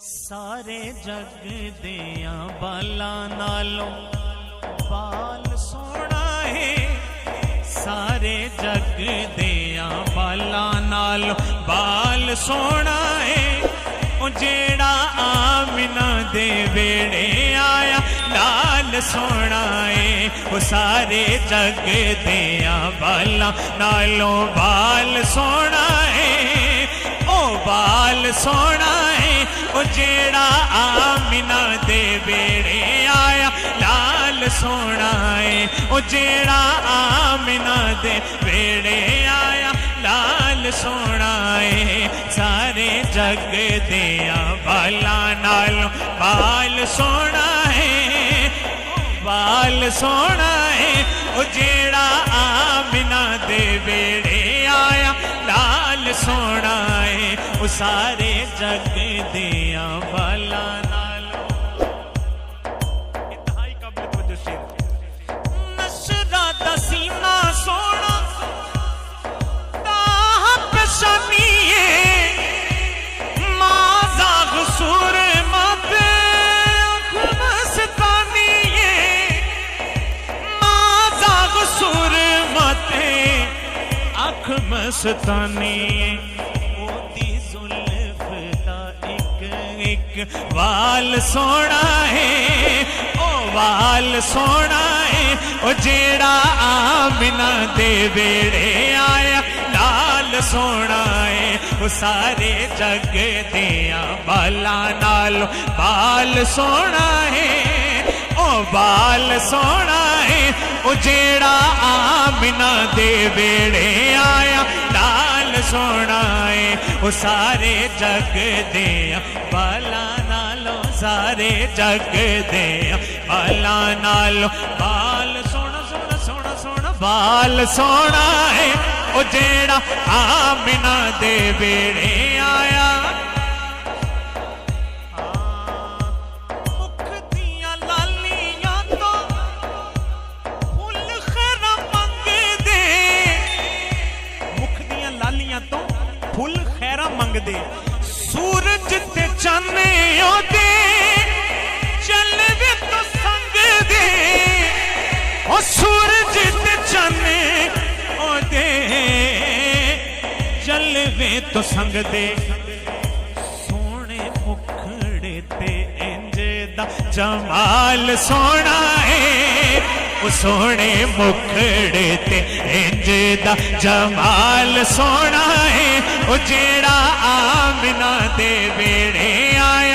سارے جگ دیاں بالاں نالوں بال سونا ہے، سارے جگ دیاں بالاں نالوں بال سونا ہے، او جیڑا آمنہ دے ویڑے آیا لال سونا ہے، او سارے جگ دیاں بالاں نالوں بال سونا ہے، او بال سونا ہے، او جیڑا آمنہ دے بیڑے آیا لال سونا ہے، او جیڑا آمنہ دے بیڑے آیا لال سونا ہے، سارے جگ دیاں بالاں نالوں بال سونا ہے، بال سونا ہے، او جیڑا آمنہ دے بیڑے آیا لال سونا ہے، او سارے جگ دیاں بالاں نالوں انتہائی قابل توجہ شیر نشرہ دا سینہ سونا تاہ پشانیے مازاغ سور مات اکھ مستانیے مازاغ سور مات اکھ مستانیے وال سونا ہے، او وال سونا ہے، او جیڑا آمنہ دے بیڑے آیا لال سونا ہے، او سارے جگ دیاں بالاں نالوں بال سونا ہے، او بال سونا ہے، او جیڑا آمنہ دے بیڑے آیا لال سونا ہے، او سارے جگ دیاں بالاں نالوں سارے جگ دیاں بالاں نالوں بال سونا سونا سونا سونا بال سونا ہے، او جیڑا آمنہ دے بیڑے آیا مکھ دیاں لالیاں تو پھول خیر منگ دے، مکھ دیاں لالیاں تو پھول خیر منگ دے، سورج تے چانیوں دے چلوے تو سنگ دے، او سورج تے چانیوں دے چلوے تو سنگ دے، سونے مکھڑے تے انج دا جمال سونا ہے، او سونے مکھڑے تے انج دا جمال سونا ہے، او جیڑا آمنہ دے بیڑے